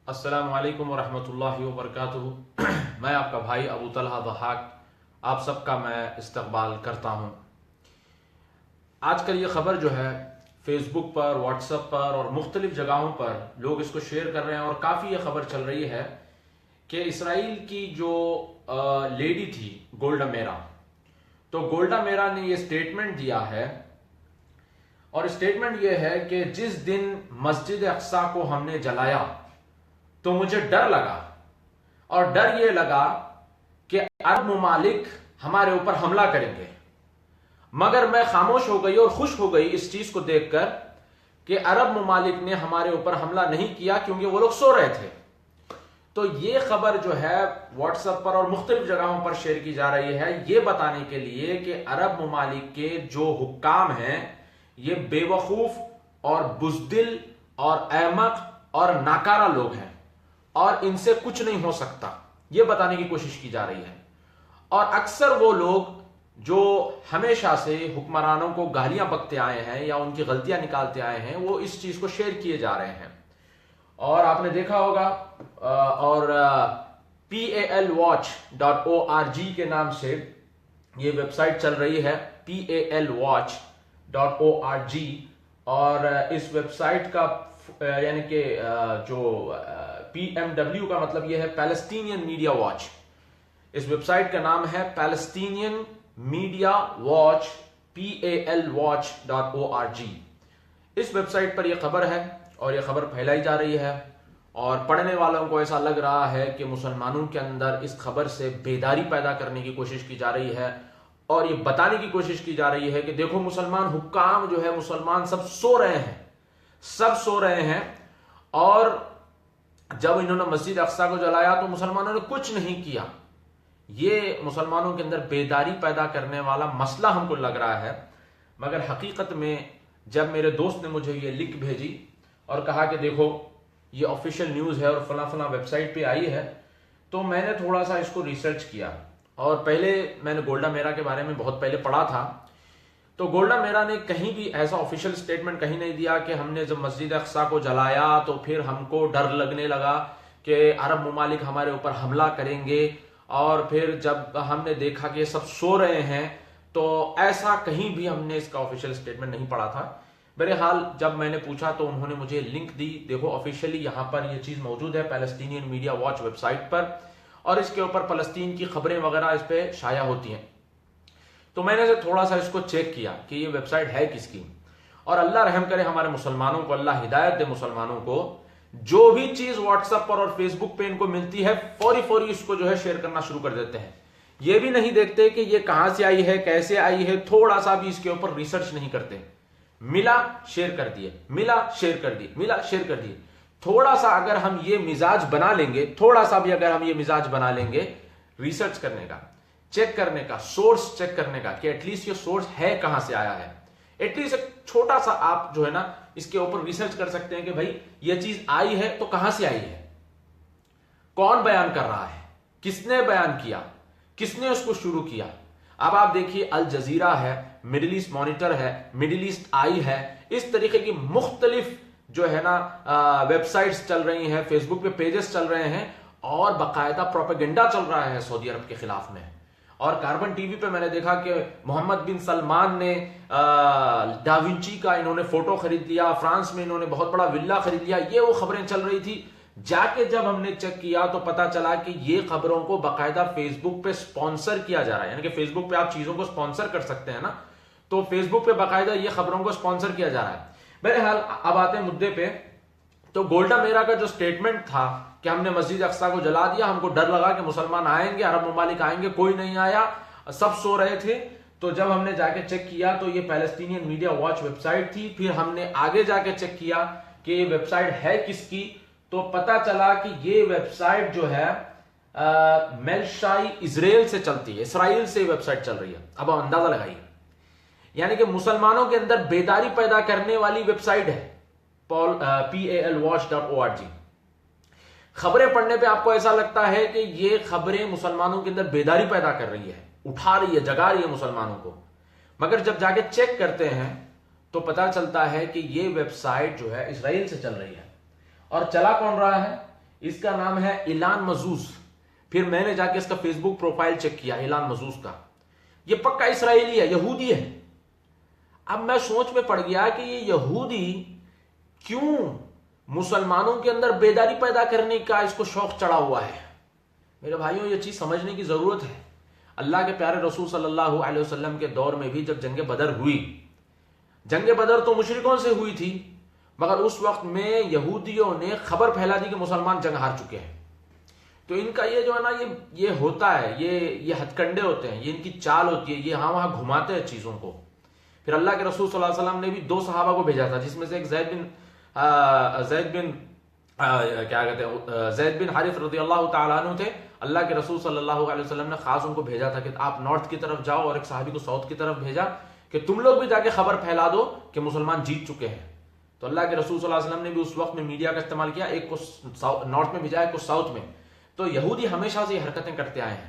अस्सलामु अलैकुम वरहमतुल्लाहि वबरकातुहू। मैं आपका भाई अबू तलहा दहाक आप सबका मैं इस्तकबाल करता हूँ। आजकल ये ख़बर जो है फेसबुक पर, व्हाट्सएप पर और मुख्तलिफ जगहों पर लोग इसको शेयर कर रहे हैं और काफ़ी ये खबर चल रही है कि इसराइल की जो लेडी थी गोल्डा मेरा, तो गोल्डा मेरा ने ये स्टेटमेंट दिया है और स्टेटमेंट ये है कि जिस दिन मस्जिद अक्सा को हमने जलाया तो मुझे डर लगा और डर ये लगा कि अरब मुमालिक हमारे ऊपर हमला करेंगे, मगर मैं खामोश हो गई और खुश हो गई इस चीज को देखकर कि अरब मुमालिक ने हमारे ऊपर हमला नहीं किया क्योंकि वो लोग सो रहे थे। तो ये खबर जो है व्हाट्सएप पर और मुख्तलिफ जगहों पर शेयर की जा रही है ये बताने के लिए कि अरब मुमालिक के जो हुक्काम हैं ये बेवकूफ और बुज़दिल और अहमक और नाकारा लोग हैं और इनसे कुछ नहीं हो सकता, यह बताने की कोशिश की जा रही है। और अक्सर वो लोग जो हमेशा से हुक्मरानों को गालियां बकते आए हैं या उनकी गलतियां निकालते आए हैं वो इस चीज को शेयर किए जा रहे हैं। और आपने देखा होगा और PALwatch.org के नाम से ये वेबसाइट चल रही है, PALwatch.org। और इस वेबसाइट का यानी कि जो PMW का मतलब यह है पैलेस्टीनियन मीडिया वॉच। इस वेबसाइट का नाम है पैलेस्टीनियन मीडिया वॉच, PALwatch.org। इस वेबसाइट पर यह खबर है और यह खबर फैलाई जा रही है और पढ़ने वालों को ऐसा लग रहा है कि मुसलमानों के अंदर इस खबर से बेदारी पैदा करने की कोशिश की जा रही है और ये बताने की कोशिश की जा रही है कि देखो मुसलमान हुक्काम जो है, मुसलमान सब सो रहे हैं, सब सो रहे हैं। और जब इन्होंने मस्जिद अक्सा को जलाया तो मुसलमानों ने कुछ नहीं किया। ये मुसलमानों के अंदर बेदारी पैदा करने वाला मसला हमको लग रहा है, मगर हकीकत में जब मेरे दोस्त ने मुझे ये लिंक भेजी और कहा कि देखो ये ऑफिशियल न्यूज़ है और फला फला वेबसाइट पे आई है, तो मैंने थोड़ा सा इसको रिसर्च किया। और पहले मैंने गोल्डा मेरा के बारे में बहुत पहले पढ़ा था, तो गोल्डा मेरा ने कहीं भी ऐसा ऑफिशियल स्टेटमेंट कहीं नहीं दिया कि हमने जब मस्जिद अक्सा को जलाया तो फिर हमको डर लगने लगा कि अरब मुमालिक हमारे ऊपर हमला करेंगे और फिर जब हमने देखा कि सब सो रहे हैं, तो ऐसा कहीं भी हमने इसका ऑफिशियल स्टेटमेंट नहीं पढ़ा था। बहरहाल जब मैंने पूछा तो उन्होंने मुझे लिंक दी, देखो ऑफिशियली यहां पर यह चीज मौजूद है पैलेस्टीनियन मीडिया वॉच वेबसाइट पर और इसके ऊपर फलस्तीन की खबरें वगैरह इस पर शाया होती हैं। तो मैंने थोड़ा सा इसको चेक किया कि ये वेबसाइट है किसकी, और अल्लाह रहम करे हमारे मुसलमानों को, अल्लाह हिदायत दे मुसलमानों को। जो भी चीज व्हाट्सएप पर और फेसबुक पे इनको मिलती है फौरी इसको जो है शेयर करना शुरू कर देते हैं। ये भी नहीं देखते कि ये कहां से आई है, कैसे आई है, थोड़ा सा भी इसके ऊपर रिसर्च नहीं करते। मिला शेयर कर दिए, मिला शेयर कर दिए, मिला शेयर कर दिए। थोड़ा सा अगर हम ये मिजाज बना लेंगे, थोड़ा सा भी अगर हम ये मिजाज बना लेंगे रिसर्च करने का, चेक करने का, सोर्स चेक करने का कि एटलीस्ट ये सोर्स है कहां से आया है, एटलीस्ट एक छोटा सा आप जो है ना इसके ऊपर रिसर्च कर सकते हैं कि भाई ये चीज आई है तो कहां से आई है, कौन बयान कर रहा है, किसने बयान किया, किसने उसको शुरू किया। अब आप देखिए अल जजीरा है, मिडिल ईस्ट मॉनिटर है, मिडिल ईस्ट आई है, इस तरीके की मुख्तलिफ जो है ना वेबसाइट्स चल रही हैं, फेसबुक पे पेजेस चल रहे हैं और बाकायदा प्रोपेगेंडा चल रहा है सऊदी अरब के खिलाफ में। और कार्बन टीवी पे मैंने देखा कि मोहम्मद बिन सलमान ने डाविंची का इन्होंने फोटो खरीद लिया, फ्रांस में इन्होंने बहुत बड़ा विल्ला खरीद लिया, ये वो खबरें चल रही थी। जाके जब हमने चेक किया तो पता चला कि ये खबरों को बाकायदा फेसबुक पे स्पॉन्सर किया जा रहा है, यानी कि फेसबुक पे आप चीजों को स्पॉन्सर कर सकते हैं ना, तो फेसबुक पे बाकायदा ये खबरों को स्पॉन्सर किया जा रहा है। बहरहाल अब आते हैं मुद्दे पे। तो गोल्डा मेरा का जो स्टेटमेंट था कि हमने मस्जिद अक्सा को जला दिया, हमको डर लगा कि मुसलमान आएंगे, अरब मुमालिक आएंगे, कोई नहीं आया, सब सो रहे थे। तो जब हमने जाके चेक किया तो ये पैलेस्टीनियन मीडिया वॉच वेबसाइट थी। फिर हमने आगे जाके चेक किया कि ये वेबसाइट है किसकी, तो पता चला कि ये वेबसाइट जो है मेलशाई इजराइल से चलती है, इसराइल से वेबसाइट चल रही है। अब आप अंदाजा लगाइए, यानी कि मुसलमानों के अंदर बेदारी पैदा करने वाली वेबसाइट है PALwatch.org। खबरें पढ़ने पे आपको ऐसा लगता है कि ये खबरें मुसलमानों के अंदर बेदारी पैदा कर रही है, उठा रही है, जगा रही है मुसलमानों को, मगर जब जाके चेक करते हैं तो पता चलता है कि ये वेबसाइट जो है इसराइल से चल रही है। और चला कौन रहा है? इसका नाम है इलान मजूज। फिर मैंने जाके इसका फेसबुक प्रोफाइल चेक किया इलान मजूज का, ये पक्का इसराइली है, यहूदी है। अब मैं सोच में पड़ गया कि ये यहूदी क्यों मुसलमानों के अंदर बेदारी पैदा करने का इसको शौक चढ़ा हुआ है। मेरे भाइयों, ये चीज समझने की जरूरत है। अल्लाह के प्यारे रसूल सल्लल्लाहु अलैहि वसल्लम के दौर में भी जब जंग बदर हुई, जंग बदर तो मुशरिकों से हुई थी, मगर उस वक्त में यहूदियों ने खबर फैला दी कि मुसलमान जंग हार चुके हैं। तो इनका ये जो है ना, ये होता है, ये हथकंडे होते हैं, ये इनकी चाल होती है, ये यहाँ वहां घुमाते हैं चीजों को। फिर अल्लाह के रसूल सल्लल्लाहु अलैहि वसल्लम ने भी 2 सहाबा को भेजा था, जिसमें से एक ज़ैद बिन हारिस रज़ियल्लाहु ताला अन्हु थे। अल्लाह के रसूल सल्लल्लाहु अलैहि वसल्लम ने खास उनको भेजा था कि आप नॉर्थ की तरफ जाओ, और एक सहाबी को साउथ की तरफ भेजा कि तुम लोग भी जाके खबर फैला दो कि मुसलमान जीत चुके हैं। तो अल्लाह के रसूल सल्लल्लाहु अलैहि वसल्लम ने भी उस वक्त में मीडिया का इस्तेमाल किया, एक को नॉर्थ में भेजा, एक को साउथ में। तो यहूदी हमेशा से ये हरकतें करते आए हैं।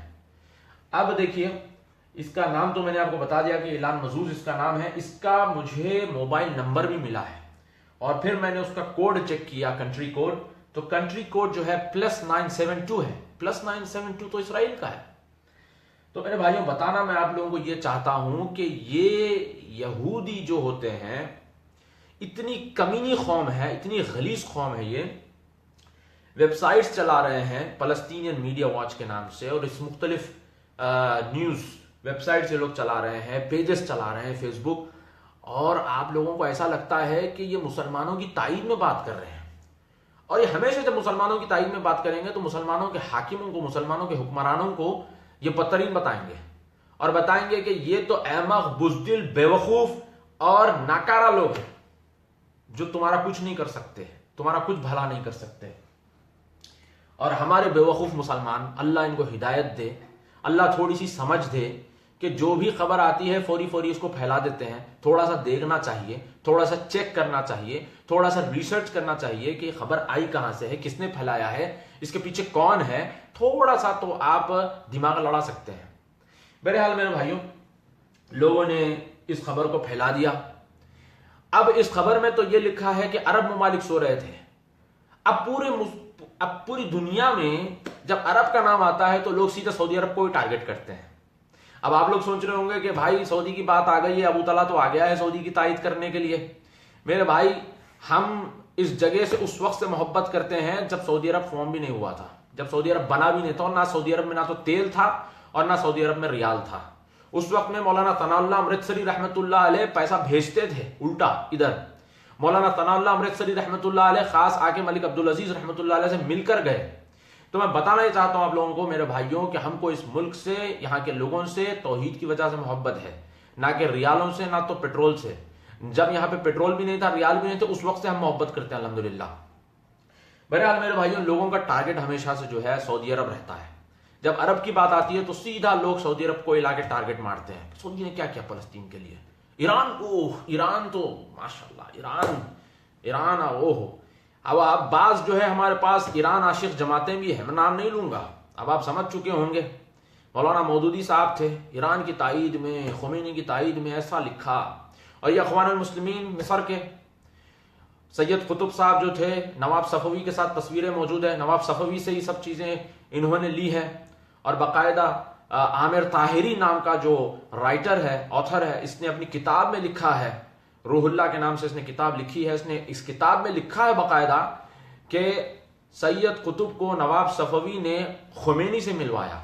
अब देखिए, इसका नाम तो मैंने आपको बता दिया कि इलान मजूज इसका नाम है। इसका मुझे मोबाइल नंबर भी मिला है, और फिर मैंने उसका कोड चेक किया, कंट्री कोड। तो कंट्री कोड जो है +972 है। +972 तो इसराइल का है। तो मेरे भाइयों, बताना मैं आप लोगों को ये चाहता हूं कि ये यहूदी जो होते हैं, इतनी कमीनी कौम है, इतनी गलीज कौम है, ये वेबसाइट्स चला रहे हैं फलस्तीनियन मीडिया वॉच के नाम से, और इस मुख्तलिफ न्यूज वेबसाइट से लोग चला रहे हैं, पेजेस चला रहे हैं फेसबुक, और आप लोगों को ऐसा लगता है कि ये मुसलमानों की ताईद में बात कर रहे हैं। और ये हमेशा जब मुसलमानों की ताईद में बात करेंगे तो मुसलमानों के हाकिमों को, मुसलमानों के हुक्मरानों को ये बदतरीन बताएंगे, और बताएंगे कि ये तो अहमक, बुज़दिल, बेवकूफ और नाकारा लोग हैं जो तुम्हारा कुछ नहीं कर सकते, तुम्हारा कुछ भला नहीं कर सकते। और हमारे बेवकूफ मुसलमान, अल्लाह इनको हिदायत दे, अल्लाह थोड़ी सी समझ दे कि जो भी खबर आती है फौरी इसको फैला देते हैं। थोड़ा सा देखना चाहिए, थोड़ा सा चेक करना चाहिए, थोड़ा सा रिसर्च करना चाहिए कि खबर आई कहां से है, किसने फैलाया है, इसके पीछे कौन है। थोड़ा सा तो आप दिमाग लड़ा सकते हैं। बहरहाल मेरे भाइयों, लोगों ने इस खबर को फैला दिया। अब इस खबर में तो यह लिखा है कि अरब ममालिक सो रहे थे। अब पूरी दुनिया में जब अरब का नाम आता है तो लोग सीधे सऊदी अरब को ही टारगेट करते हैं। अब आप लोग सोच रहे होंगे कि भाई सऊदी की बात आ गई है, अबू तला तो आ गया है सऊदी की तायद करने के लिए। मेरे भाई, हम इस जगह से उस वक्त से मोहब्बत करते हैं जब सऊदी अरब फॉर्म भी नहीं हुआ था, जब सऊदी अरब बना भी नहीं था, और ना सऊदी अरब में ना तो तेल था और ना सऊदी अरब में रियाल था। उस वक्त में मौलाना तनाउल्लाह अमृतसरी रहमतुल्लाह अलैह पैसा भेजते थे उल्टा इधर। मौलाना तनाउल्लाह अमृतसरी रहमतुल्लाह अलैह खास आके मलिक अब्दुल अजीज रहमतुल्लाह अलैह से मिलकर गए। तो मैं बताना ही चाहता हूं आप लोगों को मेरे भाइयों कि हमको इस मुल्क से, यहाँ के लोगों से तौहीद की वजह से मोहब्बत है, ना कि रियालों से, ना तो पेट्रोल से। जब यहाँ पे पेट्रोल भी नहीं था, रियाल भी नहीं थे, उस वक्त से हम मोहब्बत करते हैं अल्हम्दुलिल्लाह। बहरहाल मेरे भाइयों, लोगों का टारगेट हमेशा से जो है सऊदी अरब रहता है। जब अरब की बात आती है तो सीधा लोग सऊदी अरब को इला के टारगेट मारते हैं। सऊदी ने क्या किया फलस्तीन के लिए? ईरान तो माशाल्लाह, ईरान ओह। अब आप बाज जो है हमारे पास ईरान आशिक जमातें भी है, मैं नाम नहीं लूंगा, अब आप समझ चुके होंगे। मौलाना मौदूदी साहब थे, ईरान की ताईद में, खुमैनी की ताईद में ऐसा लिखा। और ये अखवानुल मुस्लिमीन मिस्र के सैयद कुतुब साहब जो थे, नवाब सफवी के साथ तस्वीरें मौजूद है, नवाब सफवी से ही सब चीजें इन्होंने ली है। और बाकायदा आमिर ताहिरी नाम का जो राइटर है, ऑथर है, इसने अपनी किताब में लिखा है, रूहुल्लाह के नाम से इसने किताब लिखी है। इसने इस किताब में लिखा है बाकायदा कि सैयद कुतुब को नवाब सफवी ने खुमैनी से मिलवाया,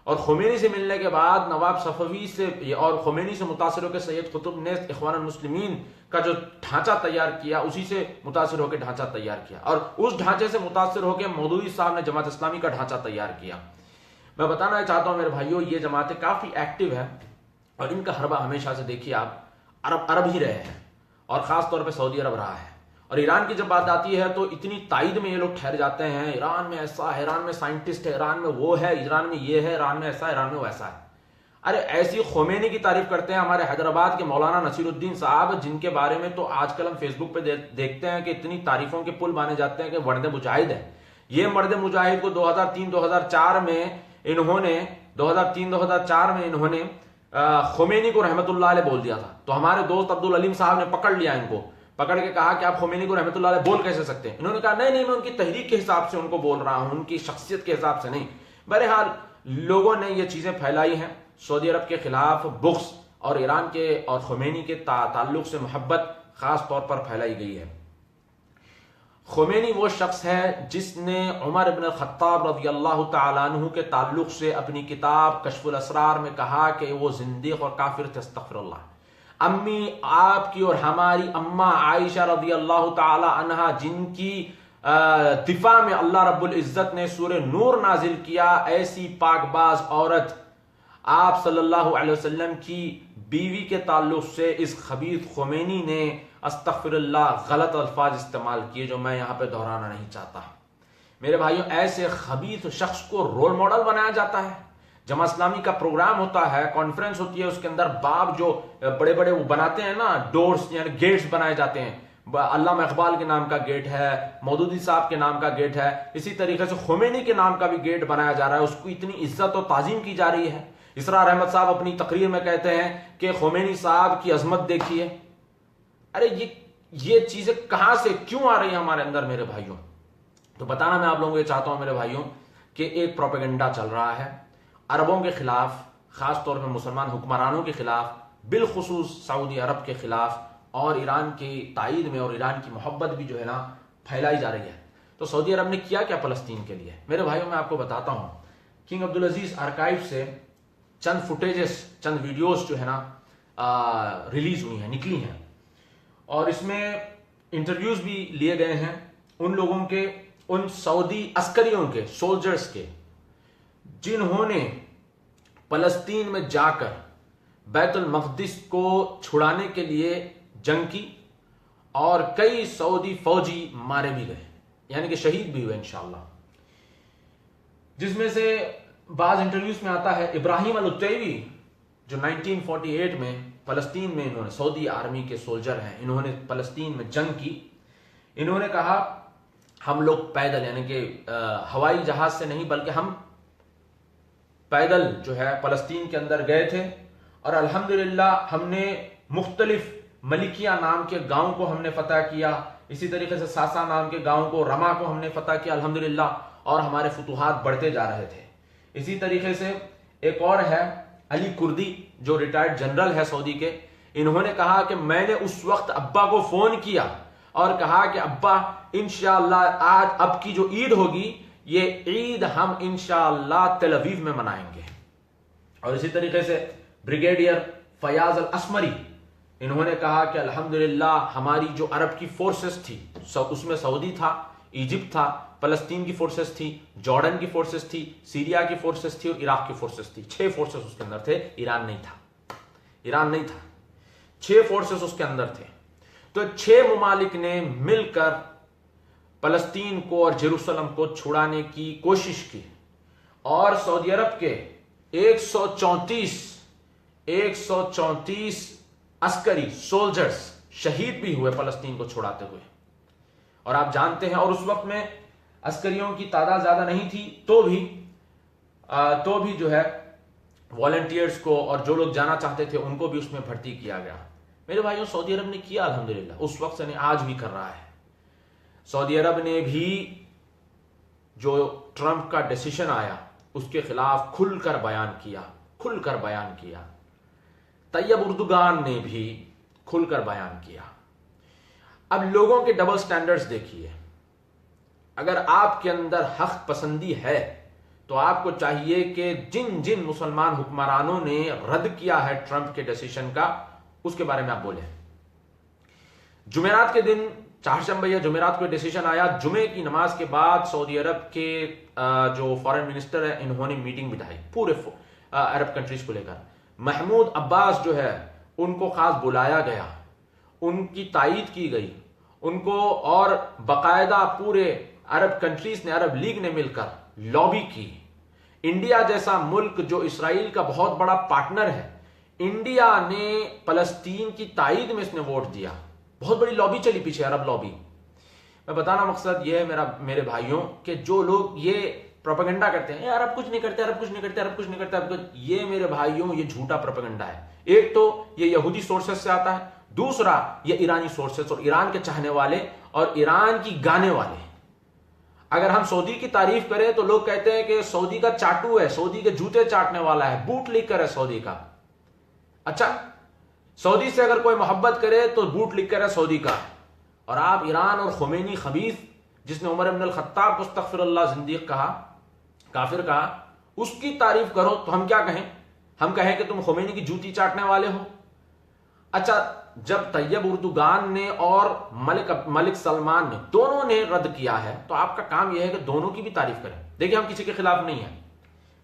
और खुमैनी से मिलने के बाद नवाब सफवी से और खुमैनी से मुतासिर होकर सैयद कुतुब ने इख्वानुल मुस्लिमीन का जो ढांचा तैयार किया, उसी से मुतासिर होकर ढांचा तैयार किया, और उस ढांचे से मुतासिर होकर मौदूदी साहब ने जमात इस्लामी का ढांचा तैयार किया। मैं बताना चाहता हूं मेरे भाइयों, ये जमातें काफी एक्टिव है, और इनका हरबा हमेशा से देखिए आप अरब ही रहे हैं, और खास तौर पे सऊदी अरब रहा है। और ईरान की जब बात आती है तो इतनी ताईद में ये लोग ठहर जाते हैं, ईरान में ऐसा है, ईरान में साइंटिस्ट है, ईरान में वो है, ईरान में ये है, ईरान में ऐसा है, ईरान में वैसा है। अरे ऐसी खुमैनी की तारीफ करते हैं हमारे हैदराबाद के मौलाना नसीरुद्दीन साहब, जिनके बारे में तो आजकल हम फेसबुक पे देखते हैं कि इतनी तारीफों के पुल बाने जाते हैं कि मर्द मुजाहिद है। ये मर्द मुजाहिद को 2003-2004 में इन्होंने खुमैनी को रहमतुल्लाह अलैह बोल दिया था। तो हमारे दोस्त अब्दुल अलीम साहब ने पकड़ लिया इनको, पकड़ के कहा कि आप खोमेनी को रहमतुल्लाह अलैह बोल कैसे सकते हैं। इन्होंने कहा नहीं नहीं, मैं उनकी तहरीक के हिसाब से उनको बोल रहा हूं, उनकी शख्सियत के हिसाब से नहीं। बहरहाल लोगों ने ये चीजें फैलाई हैं, सऊदी अरब के खिलाफ बुग़्ज़ और ईरान के और खोमेनी के ताल्लुक से मोहब्बत खास तौर पर फैलाई गई है। खोमेनी वो शख्स है जिसने उमर इब्न खत्ताब रज़ियल्लाहु तआला अन्हु के ताल्लुक से अपनी किताब कश्फुल असरार में कहा कि वो जिंदीक़ और काफिर थे, अस्तग़फिरुल्लाह। अम्मी आपकी और हमारी अम्मा आयशा रज़ियल्लाहु तआला अन्हा जिनकी दिफा में अल्लाह रब्बुल इज्जत ने सूरह नूर नाजिल किया, ऐसी पाकबाज औरत आप सल्लल्लाहु अलैहि वसल्लम की बीवी के ताल्लुक से इस खबीथ खोमेनी ने अस्तग़फिरुल्लाह गलत अल्फाज इस्तेमाल किए जो मैं यहां पे दोहराना नहीं चाहता। मेरे भाइयों, ऐसे खबीथ शख्स को रोल मॉडल बनाया जाता है। जमा इस्लामी का प्रोग्राम होता है, कॉन्फ्रेंस होती है, उसके अंदर बाप जो बड़े बड़े वो बनाते हैं ना, डोर्स यानी गेट्स बनाए जाते हैं। अल्लामा इकबाल के नाम का गेट है, मौदूदी साहब के नाम का गेट है, इसी तरीके से खोमेनी के नाम का भी गेट बनाया जा रहा है। उसको इतनी इज्जत और ताजीम की जा रही है। इसरार अहमद साहब अपनी तकरीर में कहते हैं कि खोमेनी साहब की अजमत देखिए। अरे ये चीजें कहां से क्यों आ रही है हमारे अंदर मेरे भाइयों? तो बताना मैं आप लोगों को ये चाहता हूं मेरे भाइयों कि एक प्रोपेगेंडा चल रहा है अरबों के खिलाफ, खास तौर पर मुसलमान हुक्मरानों के खिलाफ, बिलखुसूस सऊदी अरब के खिलाफ, और ईरान की तायीद में और ईरान की मोहब्बत भी जो है ना फैलाई जा रही है। तो सऊदी अरब ने किया क्या फलस्तीन के लिए? मेरे भाइयों मैं आपको बताता हूं। किंग अब्दुल अजीज आर्काइव से चंद फुटेजेस, चंद वीडियोस जो है ना रिलीज हुई हैं, निकली हैं, और इसमें इंटरव्यूज भी लिए गए हैं उन लोगों के, उन सऊदी अस्करियों के, सोल्जर्स के, जिन्होंने फलस्तीन में जाकर बैतुल मक़दिस को छुड़ाने के लिए जंग की, और कई सऊदी फौजी मारे भी गए, यानी कि शहीद भी हुए इंशाअल्लाह। जिसमें से बाज इंटरव्यूज में आता है इब्राहिम अल-उतैवी, जो 1948 में फलस्तीन में, इन्होंने सऊदी आर्मी के सोल्जर हैं, इन्होंने फलस्तीन में जंग की। इन्होंने कहा हम लोग पैदल, यानी कि हवाई जहाज से नहीं बल्कि हम पैदल जो है फलस्तीन के अंदर गए थे, और अल्हम्दुलिल्लाह हमने मुख्तलिफ मलिकिया नाम के गांव को हमने फतह किया, इसी तरीके से सासा नाम के गांव को, रमा को हमने फतह किया अल्हम्दुलिल्लाह, और हमारे फुतुहात बढ़ते जा रहे थे। इसी तरीके से एक और है अली कुर्दी, जो रिटायर्ड जनरल है सऊदी के। इन्होंने कहा कि मैंने उस वक्त अब्बा को फोन किया और कहा कि अब्बा इंशाअल्लाह आज अब की जो ईद होगी, ये ईद हम इंशाअल्लाह तेल अवीव में मनाएंगे। और इसी तरीके से ब्रिगेडियर फयाज अल असमरी, इन्होंने कहा कि अल्हम्दुलिल्लाह हमारी जो अरब की फोर्सेस थी, उसमें सऊदी था, इजिप्ट था, फलस्तीन की फोर्सेस थी, जॉर्डन की फोर्सेस थी, सीरिया की फोर्सेस थी और इराक की फोर्सेस थी। 6 फोर्सेस उसके अंदर थे, ईरान नहीं था। ईरान नहीं था, 6 फोर्सेस उसके अंदर थे। तो 6 मुमालिक ने मिलकर फलस्तीन को और जेरूसलम को छुड़ाने की कोशिश की, और सऊदी अरब के 134 अस्करी सोल्जर्स शहीद भी हुए फलस्तीन को छुड़ाते हुए। और आप जानते हैं, और उस वक्त में अस्करियों की तादाद ज्यादा नहीं थी, तो भी जो है वॉलंटियर्स को और जो लोग जाना चाहते थे उनको भी उसमें भर्ती किया गया। मेरे भाइयों, सऊदी अरब ने किया अल्हम्दुलिल्लाह, उस वक्त से नहीं आज भी कर रहा है। सऊदी अरब ने भी जो ट्रंप का डिसीजन आया उसके खिलाफ खुलकर बयान किया। तैयब उर्दुगान ने भी खुलकर बयान किया। अब लोगों के डबल स्टैंडर्ड्स देखिए। अगर आपके अंदर हक पसंदी है तो आपको चाहिए कि जिन जिन मुसलमान हुक्मरानों ने रद्द किया है ट्रंप के डिसीजन का, उसके बारे में आप बोले। जुमेरात के दिन, चारशंबे या जुमेरात को डिसीजन आया, जुमे की नमाज के बाद सऊदी अरब के जो फॉरेन मिनिस्टर है, इन्होंने मीटिंग बिठाई पूरे अरब कंट्रीज को लेकर। महमूद अब्बास जो है उनको खास बुलाया गया, उनकी तायीद की गई उनको, और बाकायदा पूरे अरब कंट्रीज ने, अरब लीग ने मिलकर लॉबी की। इंडिया जैसा मुल्क जो इसराइल का बहुत बड़ा पार्टनर है, इंडिया ने फलस्तीन की तायीद में इसने वोट दिया। बहुत बड़ी लॉबी चली पीछे, अरब लॉबी। मैं बताना मकसद यह है मेरे भाइयों कि जो लोग ये प्रोपेगेंडा करते हैं, अरब कुछ नहीं करते, अरब कुछ नहीं करते, अरब कुछ नहीं करते, ये मेरे भाइयों ये झूठा प्रोपेगेंडा है। एक तो ये यहूदी सोर्सेस से आता है, दूसरा ये ईरानी सोर्सेस और ईरान के चाहने वाले और ईरान की गाने वाले। अगर हम सऊदी की तारीफ करें तो लोग कहते हैं कि सऊदी का चाटू है, सऊदी के जूते चाटने वाला है, बूट लीकर है सऊदी का। अच्छा, सऊदी से अगर कोई मोहब्बत करे तो बूट लिख कर है सऊदी का। और आप ईरान और खुमैनी खबीस, जिसने उमर इब्न अल-खत्ताब को अस्तगफिरुल्लाह जिंदीक कहा, काफिर कहा, उसकी तारीफ करो तो हम क्या कहें? हम कहें कि तुम खुमैनी की जूती चाटने वाले हो। अच्छा, जब तैयब उर्दुगान ने और मलिक सलमान ने दोनों ने रद्द किया है तो आपका काम यह है कि दोनों की भी तारीफ करें। देखिए, हम किसी के खिलाफ नहीं है,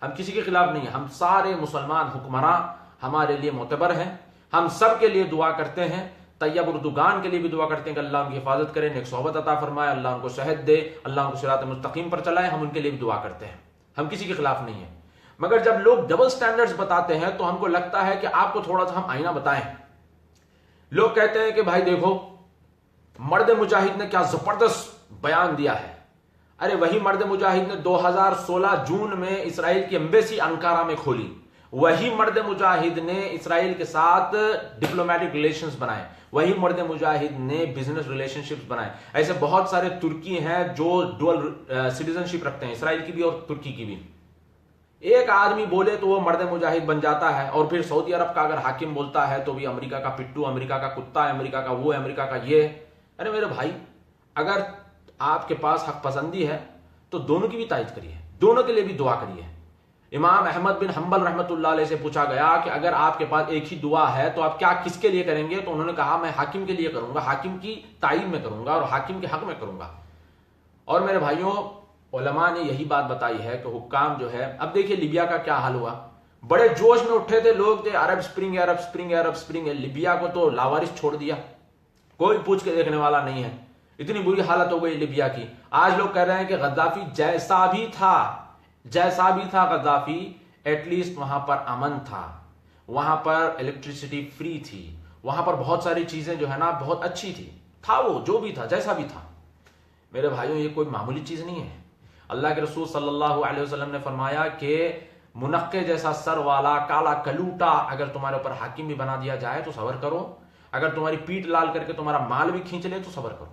हम किसी के खिलाफ नहीं है, हम सारे मुसलमान हुक्मरान हमारे लिए मोतबर हैं, हम सब के लिए दुआ करते हैं। तैयब उर्दुगान के लिए भी दुआ करते हैं कि अल्लाह उनकी हिफाजत करे, नेक सोहबत अता फरमाए, अल्लाह उनको शहद दे, अल्लाह उनको सिरात मुस्तकीम पर चलाए। हम उनके लिए भी दुआ करते हैं, हम किसी के खिलाफ नहीं है। मगर जब लोग डबल स्टैंडर्ड्स बताते हैं तो हमको लगता है कि आपको थोड़ा सा हम आईना बताएं। लोग कहते हैं कि भाई देखो, मर्द मुजाहिद ने क्या जबरदस्त बयान दिया है। अरे वही मर्द मुजाहिद ने 2016 जून में इसराइल की एम्बेसी अंकारा में खोली, वही मर्द मुजाहिद ने इसराइल के साथ डिप्लोमेटिक रिलेशंस बनाए, वही मर्द मुजाहिद ने बिजनेस रिलेशनशिप्स बनाए। ऐसे बहुत सारे तुर्की हैं जो डुअल सिटीजनशिप रखते हैं, इसराइल की भी और तुर्की की भी। एक आदमी बोले तो वो मर्द मुजाहिद बन जाता है, और फिर सऊदी अरब का अगर हाकिम बोलता है तो भी अमेरिका का पिट्टू, अमेरिका का कुत्ता, अमेरिका का वो, अमेरिका का ये। अरे मेरे भाई, अगर आपके पास हक पसंदी है तो दोनों की भी तारीफ करिए, दोनों के लिए भी दुआ करिए। इमाम अहमद बिन हंबल रहमतुल्लाह अलैह से पूछा गया कि अगर आपके पास एक ही दुआ है तो आप क्या किसके लिए करेंगे? तो उन्होंने कहा मैं हाकिम के लिए करूंगा, हाकिम की तायीन में करूंगा और हाकिम के हक में करूंगा। और मेरे भाइयों, उलमा ने यही बात बताई है कि हुक्काम जो है, अब देखिए लिबिया का क्या हाल हुआ, बड़े जोश में उठे थे लोग, थे अरब स्प्रिंग अरब स्प्रिंग अरब स्प्रिंग, लिबिया को तो लावारिस छोड़ दिया, कोई पूछ के देखने वाला नहीं है, इतनी बुरी हालत हो गई लिबिया की। आज लोग कह रहे हैं कि गद्दाफी जैसा भी था गद्दाफी, एटलीस्ट वहां पर अमन था, वहां पर इलेक्ट्रिसिटी फ्री थी, वहां पर बहुत सारी चीजें जो है ना बहुत अच्छी थी, था वो जो भी था जैसा भी था। मेरे भाइयों, ये कोई मामूली चीज नहीं है। अल्लाह के रसूल सल्लल्लाहु अलैहि वसल्लम ने फरमाया कि मुनक्के जैसा सर वाला काला कलूटा अगर तुम्हारे ऊपर हाकिम भी बना दिया जाए तो सबर करो, अगर तुम्हारी पीठ लाल करके तुम्हारा माल भी खींच ले तो सबर करो।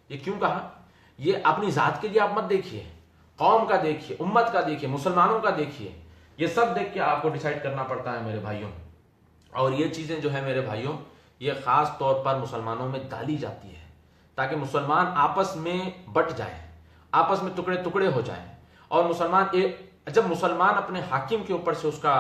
ये क्यों कहा? ये अपनी जात के लिए आप मत देखिए, कौम का देखिए, उम्मत का देखिए, मुसलमानों का देखिए, ये सब देख के आपको डिसाइड करना पड़ता है मेरे भाइयों। और ये चीजें जो है मेरे भाइयों, ये खास तौर पर मुसलमानों में डाली जाती है ताकि मुसलमान आपस में बट जाए, आपस में टुकड़े टुकड़े हो जाएं। और जब मुसलमान अपने हाकिम के ऊपर से उसका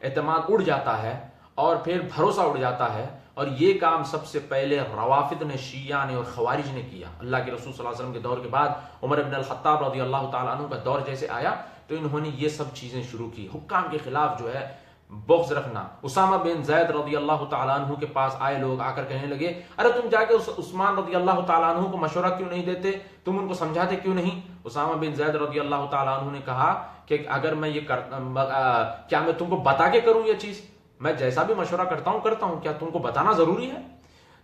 एतमाद उड़ जाता है और फिर भरोसा उड़ जाता है, और ये काम सबसे पहले रवाफिद ने, शिया ने और खवारिज ने किया। अल्लाह के रसूल सल्लल्लाहु अलैहि वसल्लम के दौर के बाद उमर इब्न अल-खत्ताब रज़ियल्लाहु ताला अन्हु का दौर जैसे आया तो इन्होंने ये सब चीजें शुरू की, हुक्काम के खिलाफ जो है बुग़्ज़ रखना। उसामा बिन ज़ैद रज़ियल्लाहु ताला अन्हु के पास आए लोग, आकर कहने लगे, अरे तुम जाके उस्मान रज़ियल्लाहु ताला अन्हु को मशवरा क्यों नहीं देते, तुम उनको समझाते क्यों नहीं? उसामा बिन ज़ैद रज़ियल्लाहु ताला अन्हु ने कहा कि अगर मैं ये क्या मैं तुमको बता के करूं ये चीज? मैं जैसा भी मशवरा करता हूं, क्या तुमको बताना जरूरी है?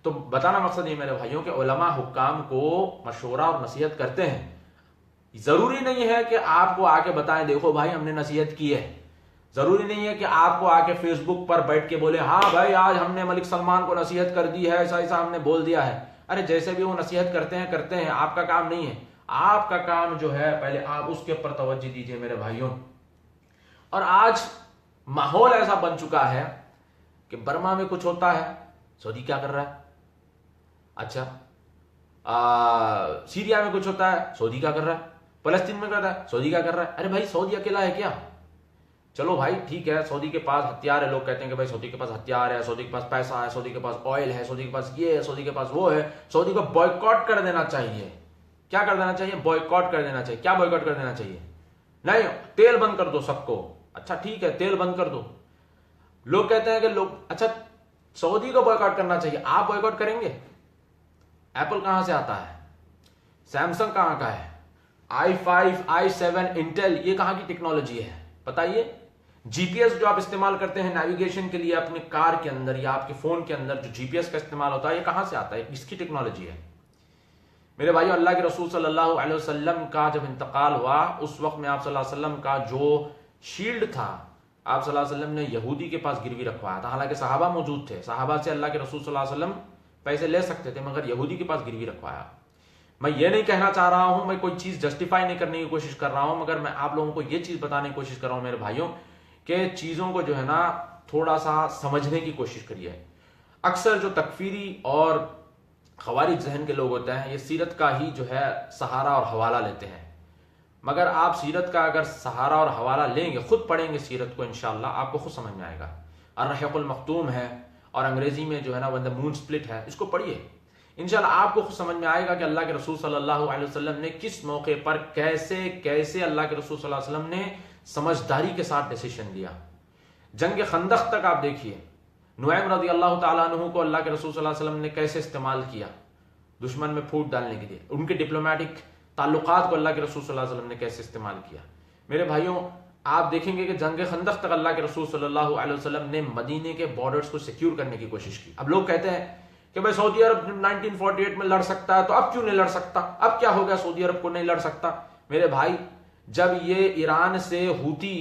तो बताना मकसद ये मेरे भाइयों के उलमा हुक्काम को मशवरा और नसीहत करते हैं। जरूरी नहीं है कि आपको आके बताएं, देखो भाई हमने नसीहत की है। जरूरी नहीं है कि आपको आके फेसबुक पर बैठ के बोले, हाँ भाई आज हमने मलिक सलमान को नसीहत कर दी है, ऐसा ऐसा हमने बोल दिया है। अरे जैसे भी वो नसीहत करते हैं, आपका काम नहीं है। आपका काम जो है पहले आप उसके ऊपर तवज्जो दीजिए मेरे भाइयों। और आज माहौल ऐसा बन चुका है कि बर्मा में कुछ होता है, सऊदी क्या कर रहा है? अच्छा, सीरिया में कुछ होता है, सऊदी क्या कर रहा है? फलस्तीन में क्या होता है, सऊदी क्या कर रहा है? अरे भाई सऊदी अकेला है क्या? चलो भाई ठीक है, सऊदी के पास हथियार है, लोग कहते हैं कि भाई सऊदी के पास हथियार है, सऊदी के पास पैसा है, सऊदी के पास ऑयल है, सऊदी के पास ये है, सऊदी के पास वो है, सऊदी को बॉयकॉट कर देना चाहिए। क्या कर देना चाहिए? बॉयकॉट कर देना चाहिए। क्या बॉयकॉट कर देना चाहिए? नहीं, तेल बंद कर दो सबको। अच्छा ठीक है, तेल बंद कर दो। लोग कहते हैं कि अच्छा सऊदी को बॉयकॉट करना चाहिए, आप बॉयकॉट करेंगे? एप्पल कहां से आता है? सैमसंग कहां का है? i5, i7, इंटेल, ये कहां की टेक्नोलॉजी है बताइए? जीपीएस जो आप इस्तेमाल करते हैं नेविगेशन के लिए अपने कार के अंदर या आपके फोन के अंदर, जो जीपीएस का इस्तेमाल होता है, ये कहां से आता है? इसकी टेक्नोलॉजी है मेरे भाइयों। अल्लाह के रसूल सल्लल्लाहु अलैहि वसल्लम का जब इंतकाल हुआ, उस वक्त में आप सल्लल्लाहु अलैहि वसल्लम का जो शील्ड था, आप सल्लल्लाहु अलैहि वसल्लम ने यहूदी के पास गिरवी रखवाया था। हालांकि सहाबा मौजूद थे, सहाबा से अल्लाह के रसूल सल्लल्लाहु अलैहि वसल्लम पैसे ले सकते थे, मगर यहूदी के पास गिरवी रखवाया। मैं ये नहीं कहना चाह रहा हूं, मैं कोई चीज जस्टिफाई नहीं करने की कोशिश कर रहा हूं, मगर मैं आप लोगों को ये चीज बताने की कोशिश कर रहा हूं मेरे भाइयों, कि चीजों को जो है ना थोड़ा सा समझने की कोशिश करिए। अक्सर जो तकफीरी और खवारिज जहन के लोग होते हैं, ये सीरत का ही जो है सहारा और हवाला लेते हैं, मगर आप सीरत का अगर सहारा और हवाला लेंगे, खुद पढ़ेंगे सीरत को, इंशाल्लाह आपको खुद समझ में आएगा। अर्रहिकुल मख्तूम है और अंग्रेजी में जो है ना व्हेन द मून स्प्लिट है, इसको पढ़िए, इंशाल्लाह आपको खुद समझ में आएगा कि अल्लाह के रसूल सल्लल्लाहु अलैहि वसल्लम ने किस मौके पर कैसे कैसे अल्लाह के रसूल सल्लल्लाहु अलैहि वसल्लम ने समझदारी के साथ डिसीजन लिया। जंग खंदक तक आप देखिए, नुआइम रज़ी अल्लाह तआला अन्हु को अल्लाह के रसूल सल्लल्लाहु अलैहि वसल्लम ने कैसे इस्तेमाल किया दुश्मन में फूट डालने के लिए, उनके डिप्लोमेटिक ताल्लुकात को अल्लाह के रसूल सल्लल्लाहु अलैहि वसल्लम ने कैसे इस्तेमाल किया। मेरे भाइयों, आप देखेंगे कि जंग खंदक तक अल्लाह के रसूल सल्लल्लाहु अलैहि वसल्लम ने मदीने के बॉर्डर्स को सिक्योर करने की कोशिश की। अब लोग कहते हैं कि भाई सऊदी अरब 1948 में लड़ सकता है, तो अब क्यों नहीं लड़ सकता, अब क्या हो गया सऊदी अरब को नहीं लड़ सकता। मेरे भाई, जब ये ईरान से हूती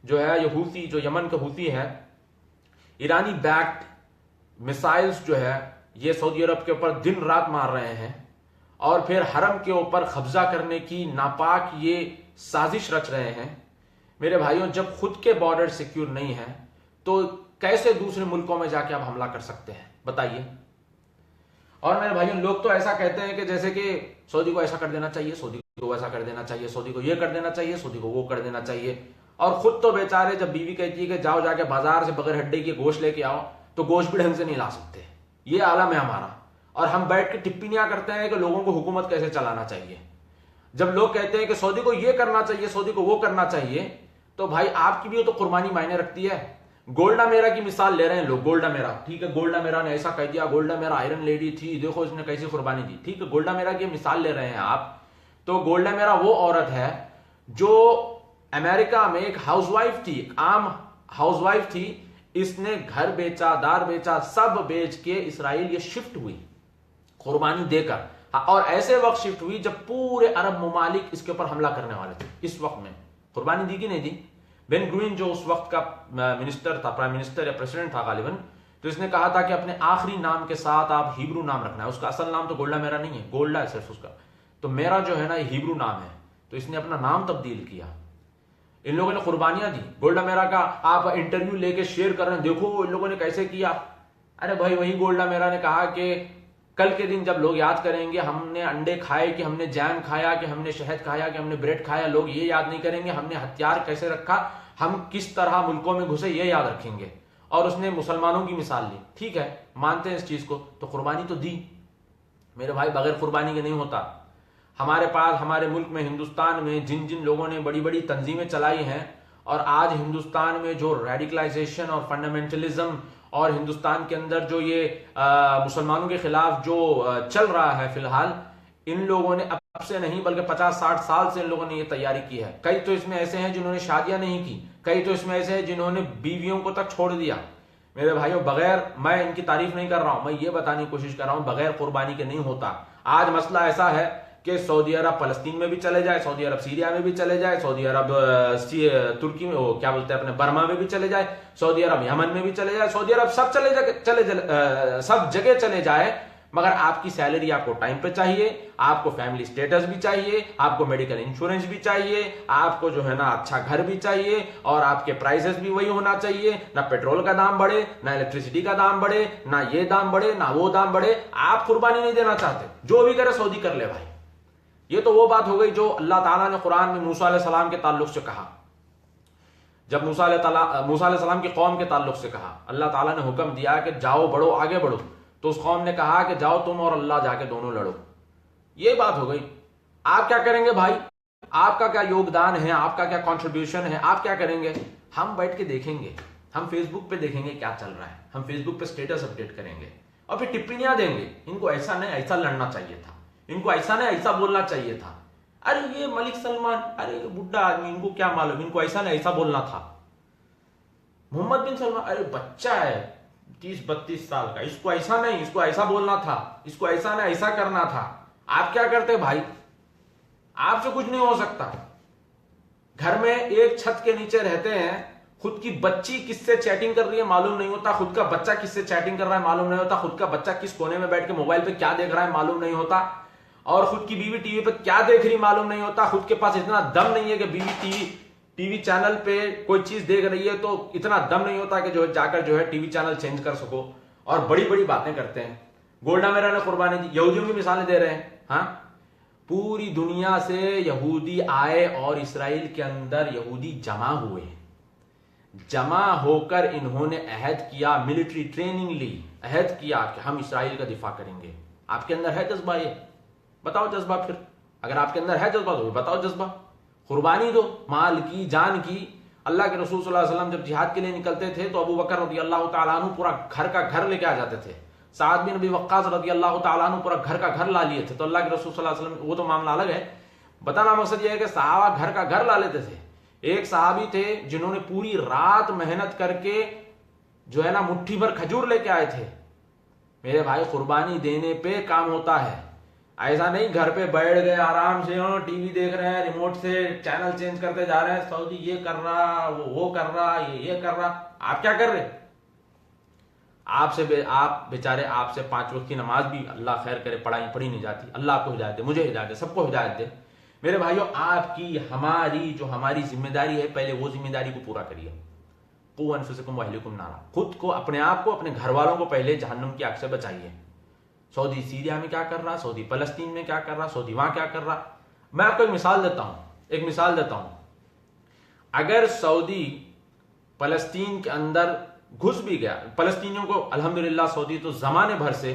जो है, ये हूती जो यमन के हूती है, ईरानी बैक्ड मिसाइल्स जो है ये सऊदी अरब के ऊपर दिन रात मार रहे हैं और फिर हरम के ऊपर कब्जा करने की नापाक ये साजिश रच रहे हैं। मेरे भाइयों, जब खुद के बॉर्डर सिक्योर नहीं है तो कैसे दूसरे मुल्कों में जाके आप हमला कर सकते हैं, बताइए। और मेरे भाइयों, लोग तो ऐसा कहते हैं कि जैसे कि सऊदी को ऐसा कर देना चाहिए, सऊदी को वैसा कर देना चाहिए, सऊदी को ये कर देना चाहिए, सऊदी को वो कर देना चाहिए, और खुद तो बेचारे जब बीवी कहती है कि जाओ जाके बाजार से बगैर हड्डी के गोश्त लेके आओ, तो गोश्त भी ढंग से नहीं ला सकते। ये आलम है हमारा, और हम बैठ के टिप्पणियां करते हैं कि लोगों को हुकूमत कैसे चलाना चाहिए। जब लोग कहते हैं कि सऊदी को ये करना चाहिए, सऊदी को वो करना चाहिए, तो भाई आपकी भी तो कुर्बानी मायने रखती है। गोल्डा मेरा की मिसाल ले रहे हैं लोग, गोल्डा मेरा, ठीक है, गोल्डा मेरा ने ऐसा कह दिया, गोल्डा मेरा आयरन लेडी थी, देखो इसने कैसी कुर्बानी दी, ठीक है, गोल्डा मेरा की मिसाल ले रहे हैं आप। तो गोल्डा मेरा वो औरत है जो अमेरिका में एक हाउसवाइफ थी, एक आम हाउसवाइफ थी, इसने घर बेचा, दार बेचा, सब बेच के इसराइल ये शिफ्ट हुई कुर्बानी देकर। और ऐसे वक्त शिफ्ट हुई जब पूरे अरब ममालिक इसके ऊपर हमला करने वाले थे। इस वक्त में कुर्बानी दी कि नहीं दी? बेन ग्रुइन जो उस वक्त का मिनिस्टर था, प्राइम मिनिस्टर या प्रेसिडेंट था गालिबन, तो इसने कहा था कि अपने आखिरी नाम के साथ आप हिब्रू नाम रखना है। उसका असल नाम तो गोल्डा मेरा नहीं है, गोल्डा है सिर्फ उसका, तो मेरा जो है ना ये हिब्रू नाम है, तो इसने अपना नाम तब्दील किया। इन लोगों ने कुर्बानियां दी। गोल्डा मेरा का आप इंटरव्यू लेके शेयर कर रहे हैं, देखो इन लोगों ने कैसे किया। अरे भाई, वही गोल्डा मेरा ने कहा कि कल के दिन जब लोग याद करेंगे हमने अंडे खाए, कि हमने जैम खाया, कि हमने शहद खाया, कि हमने ब्रेड खाया, लोग ये याद नहीं करेंगे हमने हथियार कैसे रखा, हम किस तरह मुल्कों में घुसे, ये याद रखेंगे। और उसने मुसलमानों की मिसाल ली। ठीक है, मानते हैं इस चीज को, तो कुर्बानी तो दी मेरे भाई, बगैर कुर्बानी के नहीं होता। हमारे पास, हमारे मुल्क में, हिंदुस्तान में जिन जिन लोगों ने बड़ी बड़ी तंजीमें चलाई हैं, और आज हिंदुस्तान में जो रेडिकलाइजेशन और फंडामेंटलिज्म और हिंदुस्तान के अंदर जो ये मुसलमानों के खिलाफ जो चल रहा है फिलहाल, इन लोगों ने अब से नहीं बल्कि 50-60 साल से इन लोगों ने ये तैयारी की है। कई तो इसमें ऐसे हैं जिन्होंने शादियां नहीं की, कई तो इसमें ऐसे हैं जिन्होंने बीवियों को तक छोड़ दिया। मेरे भाइयों, बगैर, मैं इनकी तारीफ नहीं कर रहा हूं, मैं ये बताने की कोशिश कर रहा हूं बगैर कुर्बानी के नहीं होता। आज मसला ऐसा है कि सऊदी अरब फलस्तीन में भी चले जाए, सऊदी अरब सीरिया में भी चले जाए, सऊदी अरब तुर्की में, वो क्या बोलते हैं अपने बर्मा में भी चले जाए, सऊदी अरब यमन में भी चले जाए, सऊदी अरब सब सब जगह चले जाए, मगर आपकी सैलरी आपको टाइम पे चाहिए, आपको फैमिली स्टेटस भी चाहिए, आपको मेडिकल इंश्योरेंस भी चाहिए, आपको जो है ना अच्छा घर भी चाहिए, और आपके प्राइसेस भी वही होना चाहिए। ना पेट्रोल का दाम बढ़े, ना इलेक्ट्रिसिटी का दाम बढ़े, ना ये दाम बढ़े, ना वो दाम बढ़े। आप कुर्बानी नहीं देना चाहते, जो भी करे सऊदी कर ले भाई। ये तो वो बात हो गई जो अल्लाह ताला ने कुरान में मूसा अलैहिस्सलाम के ताल्लुक से कहा। जब मूसा अलैहिस्सलाम की कौम के ताल्लुक से कहा, अल्लाह ताला ने हुक्म दिया कि जाओ, बढ़ो, आगे बढ़ो, तो उस कौम ने कहा कि जाओ तुम और अल्लाह जाके दोनों लड़ो। ये बात हो गई। आप क्या करेंगे भाई? आपका क्या योगदान है, आपका क्या कंट्रीब्यूशन है, आप क्या करेंगे? हम बैठ के देखेंगे, हम फेसबुक पे देखेंगे क्या चल रहा है, हम फेसबुक पे स्टेटस अपडेट करेंगे और फिर टिप्पणियां देंगे, इनको ऐसा नहीं ऐसा लड़ना चाहिए था, इनको ऐसा नहीं ऐसा बोलना चाहिए था, अरे ये मलिक सलमान, अरे ये बुढ़ा आदमी, इनको क्या मालूम, इनको ऐसा नहीं ऐसा बोलना था। मोहम्मद बिन सलमान, अरे बच्चा है 30-32 साल का, इसको ऐसा नहीं, इसको ऐसा बोलना था, इसको ऐसा नहीं ऐसा करना था। आप क्या करते भाई? आपसे कुछ नहीं हो सकता। घर में एक छत के नीचे रहते हैं, खुद की बच्ची किससे चैटिंग कर रही है मालूम नहीं होता, खुद का बच्चा किससे चैटिंग कर रहा है मालूम नहीं होता, खुद का बच्चा किस कोने में बैठ के मोबाइल पे क्या देख रहा है मालूम नहीं होता, और खुद की बीवी टीवी पे क्या देख रही मालूम नहीं होता। खुद के पास इतना दम नहीं है कि बीवी टीवी चैनल पे कोई चीज देख रही है तो इतना दम नहीं होता कि जो जाकर जो है टीवी चैनल चेंज कर सको, और बड़ी बड़ी बातें करते हैं। गोल्डा मेरा ने कुर्बानी दी, यहूदियों की मिसालें दे रहे हैं। हाँ, पूरी दुनिया से यहूदी आए और इसराइल के अंदर यहूदी जमा हुए, जमा होकर इन्होंने अहद किया, मिलिट्री ट्रेनिंग ली, अहद किया कि हम इसराइल का दिफा करेंगे। आपके अंदर है जज्बा? ये बताओ जज्बा। फिर अगर आपके अंदर है जज्बा तो बताओ जज्बा, कुर्बानी दो माल की, जान की। अल्लाह के रसूल सल्लल्लाहु अलैहि वसल्लम जब जिहाद के लिए निकलते थे तो अबू बकर रज़ी अल्लाह तआला अन्हु पूरा घर का घर लेके आ जाते थे। साद बिन अबी वक्कास रज़ी अल्लाह तआला अन्हु पूरा घर का घर ला लिए थे। तो अल्लाह के रसूल सल्लल्लाहु अलैहि वसल्लम, वो तो मामला अलग है, बताना मकसद यह है कि सहाबा घर का घर ला लेते थे। एक सहाबी थे जिन्होंने पूरी रात मेहनत करके जो है ना मुट्ठी भर खजूर लेके आए थे। मेरे भाई, कुर्बानी देने पे काम होता है, ऐसा नहीं घर पे बैठ गए आराम से टीवी देख रहे हैं, रिमोट से चैनल चेंज करते जा रहे हैं, सऊदी ये कर रहा, वो कर रहा, ये कर रहा। आप क्या कर रहे? आप बेचारे, आपसे 5 वक्त की नमाज भी अल्लाह खैर करे पढ़ी नहीं जाती। अल्लाह आपको हिदायत दे, मुझे हिदायत दे, सबको हिदायत दे। मेरे भाइयों, आपकी हमारी जिम्मेदारी है, पहले वो जिम्मेदारी को पूरा करिए। क़ू अनफुसकुम व अहलिकुम नारा, खुद को, अपने आप को, अपने घर वालों को पहले जहन्नुम की आग से बचाइए। सऊदी सीरिया में क्या कर रहा, सऊदी फलस्तीन में क्या कर रहा, सऊदी वहां क्या कर रहा। मैं आपको एक मिसाल देता हूं। अगर सऊदी फलस्तीन के अंदर घुस भी गया, फलस्तीनियों को अल्हम्दुलिल्लाह सऊदी तो जमाने भर से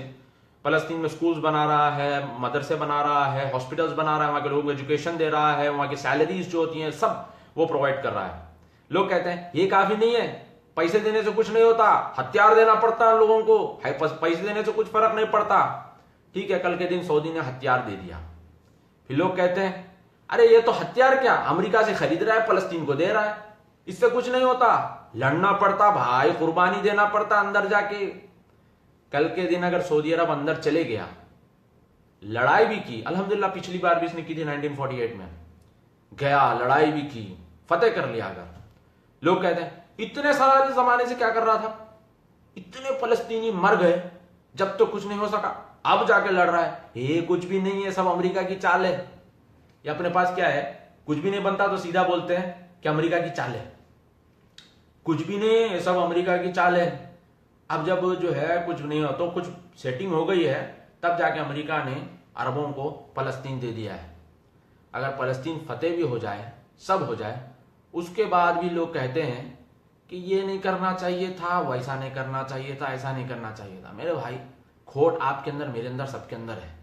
फलस्तीन में स्कूल्स बना रहा है, मदरसे बना रहा है, हॉस्पिटल्स बना रहा है, वहां के लोगों को एजुकेशन दे रहा है, वहां की सैलरीज जो होती हैं सब वो प्रोवाइड कर रहा है। लोग कहते हैं ये काफी नहीं है, पैसे देने से कुछ नहीं होता, हथियार देना पड़ता है लोगों को, पैसे देने से कुछ फर्क नहीं पड़ता। ठीक है, कल के दिन सऊदी ने हथियार दे दिया, फिर लोग कहते हैं अरे ये तो हथियार क्या, अमेरिका से खरीद रहा है, फलस्तीन को दे रहा है, इससे कुछ नहीं होता। लड़ना पड़ता भाई, कुर्बानी देना पड़ता अंदर जाके। कल के दिन अगर सऊदी अरब अंदर चले गया, लड़ाई भी की, अल्हम्दुलिल्लाह पिछली बार भी इसने की थी 1948 में, गया लड़ाई भी की, फतेह कर लिया। अगर लोग कहते हैं इतने सारे जमाने से क्या कर रहा था, इतने फलस्तीनी मर गए जब तो कुछ नहीं हो सका, अब जाके लड़ रहा है, ये कुछ भी नहीं है, सब अमेरिका की चाल है। ये अपने पास क्या है, कुछ भी नहीं बनता तो सीधा बोलते हैं कि अमेरिका की चाल है, कुछ भी नहीं, ये सब अमेरिका की चाल है। अब जब जो है कुछ नहीं हो तो कुछ सेटिंग हो गई है, तब जाके अमेरिका ने अरबों को फलस्तीन दे दिया है। अगर फलस्तीन फतेह भी हो जाए, सब हो जाए, उसके बाद भी लोग कहते हैं कि ये नहीं करना चाहिए था, वैसा नहीं करना चाहिए था, ऐसा नहीं करना चाहिए था। मेरे भाई, खोट आपके अंदर, मेरे अंदर, सबके अंदर है।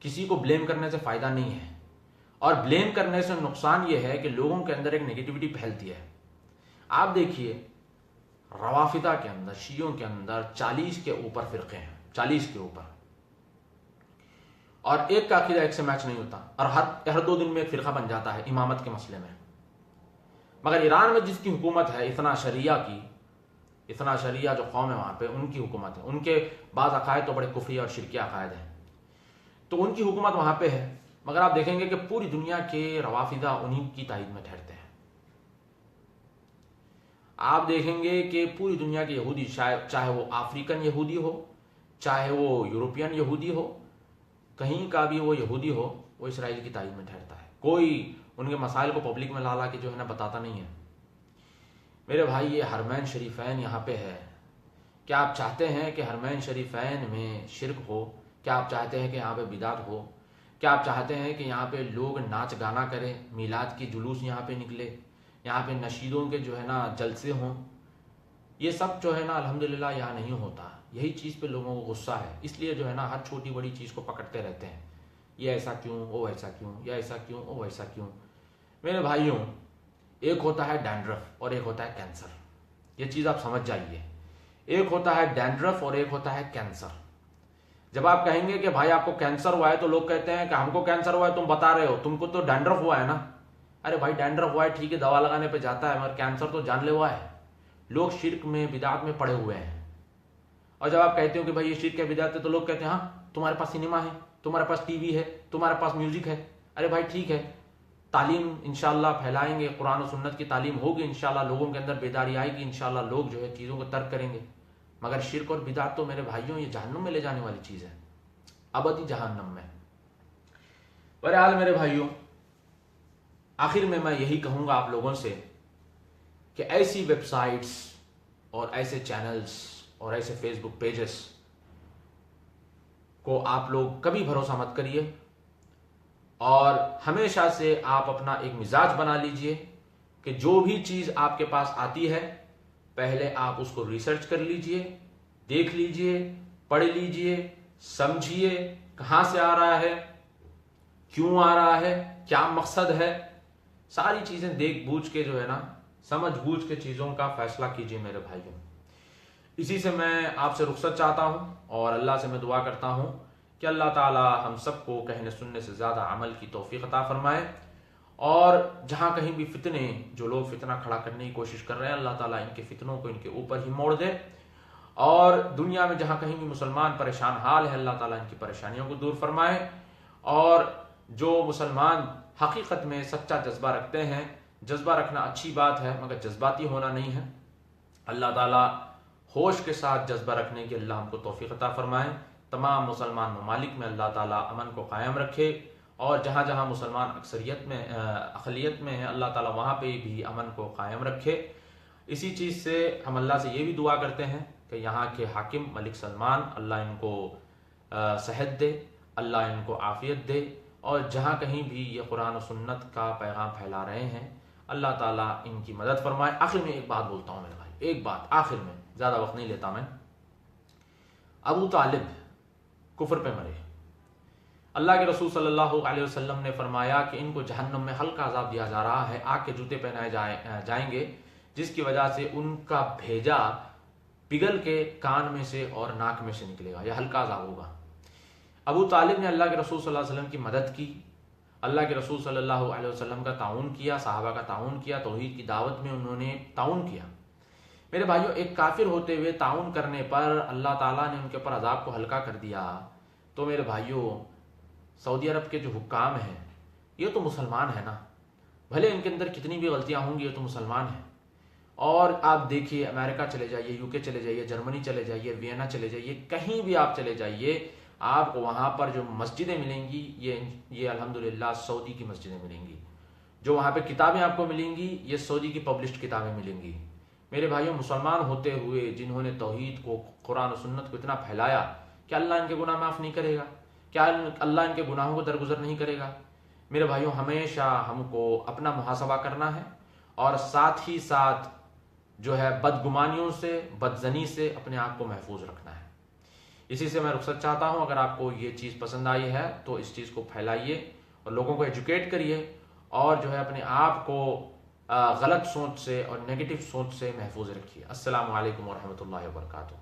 किसी को ब्लेम करने से फायदा नहीं है, और ब्लेम करने से नुकसान ये है कि लोगों के अंदर एक नेगेटिविटी फैलती है। आप देखिए, रवाफिदा के अंदर, शियों के अंदर 40 के ऊपर फिरके हैं, 40 के ऊपर, और एक का अकीदा एक से मैच नहीं होता, और हर 2 दिन में एक फिरका बन जाता है इमामत के मसले में। मगर ईरान में जिसकी हुकूमत है, इतना शरिया जो कौम है वहां पे, उनकी हुकूमत है, उनके बाज़ अकायद तो बड़े कुफरी और शिरकी अकायद हैं, तो उनकी हुकूमत वहां पे है। मगर आप देखेंगे कि पूरी दुनिया के रवाफिदा उन्हीं की ताईद में ठहरते हैं। आप देखेंगे कि पूरी दुनिया के यहूदी, चाहे वो अफ्रीकन यहूदी हो, चाहे वो यूरोपियन यहूदी हो, कहीं का भी वो यहूदी हो, वो इसराइल की ताईद में ठहरता है। कोई उनके मसाइल को पब्लिक में ला के जो है ना बताता नहीं है। मेरे भाई, ये हरमैन शरीफैन यहाँ पे है, क्या आप चाहते हैं कि हरमैन शरीफैन में शिरक हो? क्या आप चाहते हैं कि यहाँ पे बिदात हो? क्या आप चाहते हैं कि यहाँ पे लोग नाच गाना करें, मिलाद की जुलूस यहाँ पे निकले, यहाँ पे नशीदों के जो है ना जलसे हों? ये सब जो है ना अल्हम्दुलिल्लाह यहाँ नहीं होता। यही चीज़ पे लोगों को गुस्सा है, इसलिए जो है ना हर छोटी बड़ी चीज़ को पकड़ते रहते हैं। ये ऐसा क्यों, वो ऐसा क्यों, या ऐसा क्यों, वो वैसा क्यों। मेरे भाइयों, एक होता है डैंड्रफ और एक होता है कैंसर। ये चीज़ आप समझ जाइए। एक होता है डैंड्रफ और एक होता है कैंसर। जब आप कहेंगे कि भाई आपको कैंसर हुआ है, तो लोग कहते हैं कि हमको कैंसर हुआ है, तुम बता रहे हो, तुमको तो डैंड्रफ हुआ है ना। अरे भाई, डैंड्रफ हुआ है ठीक है, दवा लगाने पे जाता है, मगर कैंसर तो जानलेवा है। लोग शिर्क में, बिदात में पड़े हुए हैं। और जब आप कहते हो कि भाई ये शिर्क है, बिदात है, तो लोग कहते हैं हाँ तुम्हारे पास सिनेमा है, तुम्हारे पास टीवी है, तुम्हारे पास म्यूजिक है। अरे भाई ठीक है, तालीम इंशाल्लाह फैलाएंगे, कुरान और सुन्नत की तालीम होगी, इंशाल्लाह लोगों के अंदर बेदारी आएगी, इंशाल्लाह लोग जो है चीज़ों को तर्क करेंगे। मगर शिर्क और बिदात तो मेरे भाइयों ये जहन्नुम में ले जाने वाली चीज़ है, अबदी जहन्नुम में। बहरहाल मेरे भाइयों, आखिर में मैं यही कहूँगा आप लोगों से कि ऐसी वेबसाइट्स और ऐसे चैनल्स और ऐसे फेसबुक पेजेस को आप लोग कभी भरोसा मत करिए, और हमेशा से आप अपना एक मिजाज बना लीजिए कि जो भी चीज़ आपके पास आती है पहले आप उसको रिसर्च कर लीजिए, देख लीजिए, पढ़ लीजिए, समझिए कहाँ से आ रहा है, क्यों आ रहा है, क्या मकसद है। सारी चीज़ें देख बूझ के जो है ना, समझ बूझ के चीज़ों का फैसला कीजिए मेरे भाइयों। इसी से मैं आपसे रुखसत चाहता हूँ और अल्लाह से मैं दुआ करता हूँ कि अल्लाह ताला हम सबको कहने सुनने से ज़्यादा अमल की तौफीक अता फरमाए, और जहाँ कहीं भी फितने, जो लोग फितना खड़ा करने की कोशिश कर रहे हैं, अल्लाह ताला इनके फितनों को इनके ऊपर ही मोड़ दे, और दुनिया में जहाँ कहीं भी मुसलमान परेशान हाल है अल्लाह ताला इनकी परेशानियों को दूर फरमाए। और जो मुसलमान हकीकत में सच्चा जज्बा रखते हैं, जज्बा रखना अच्छी बात है मगर जज्बाती होना नहीं है, अल्लाह ताला होश के साथ जज्बा रखने की अल्लाह हमको तौफीक अता फरमाए। तमाम मुसलमान ममालिक में अल्लाह ताला अमन को कायम रखे, और जहाँ जहाँ मुसलमान अक़लियत में है अल्लाह ताला वहाँ पे भी अमन को कायम रखे। इसी चीज़ से हम अल्लाह से ये भी दुआ करते हैं कि यहाँ के हाकिम मलिक सलमान, अल्लाह इनको सेहत दे, अल्लाह इनको आफ़ियत दे, और जहाँ कहीं भी ये कुरान और सुन्नत का पैगाम फैला रहे हैं अल्लाह ताला इनकी मदद फरमाए। आखिर में एक बात बोलता हूँ मेरे भाई, एक बात आखिर में, ज़्यादा वक्त नहीं लेता मैं। अबू तालिब कुफर पे मरे, अल्लाह के रसूल सल्लल्लाहु अलैहि वसल्लम ने फरमाया कि इनको जहन्नम में हल्का अज़ाब दिया जा रहा है, आग के जूते पहनाए जाएंगे, जिसकी वजह से उनका भेजा पिघल के कान में से और नाक में से निकलेगा, यह हल्का अज़ाब होगा। अबू तालिब ने अल्लाह के रसूल सल्लल्लाहु अलैहि वसल्लम की मदद की, अल्लाह के रसूल सल्लल्लाहु अलैहि वसल्लम का ताउन किया, सहाबा का ताउन किया, तौहीद की दावत में उन्होंने ताउन किया। मेरे भाइयों, एक काफिर होते हुए ताउन करने पर अल्लाह ताला ने उनके ऊपर अजाब को हल्का कर दिया। तो मेरे भाइयों, सऊदी अरब के जो हुक्काम हैं ये तो मुसलमान है ना, भले इनके अंदर कितनी भी गलतियां होंगी ये तो मुसलमान है। और आप देखिए, अमेरिका चले जाइए, यूके चले जाइए, जर्मनी चले जाइए, वियना चले जाइए, कहीं भी आप चले जाइए, आपको वहाँ पर जो मस्जिदें मिलेंगी ये अल्हम्दुलिल्लाह सऊदी की मस्जिदें मिलेंगी। जो वहाँ पे किताबें आपको मिलेंगी ये सऊदी की पब्लिश्ड किताबें मिलेंगी। मेरे भाइयों, मुसलमान होते हुए जिन्होंने तौहीद को, कुरान और सुन्नत को इतना फैलाया, क्या अल्लाह इनके गुनाह माफ़ नहीं करेगा? क्या अल्लाह इनके गुनाहों को दरगुजर नहीं करेगा? मेरे भाइयों, हमेशा हमको अपना मुहासबा करना है और साथ ही साथ जो है बदगुमानियों से, बदजनी से अपने आप को महफूज रखना है। इसी से मैं रुखसत चाहता हूँ। अगर आपको ये चीज़ पसंद आई है तो इस चीज़ को फैलाइए और लोगों को एजुकेट करिए, और जो है अपने आप को गलत सोच से और नेगेटिव सोच से महफूज रखिए। अस्सलामु अलैकुम वरहमतुल्लाहि वबरकातुहू।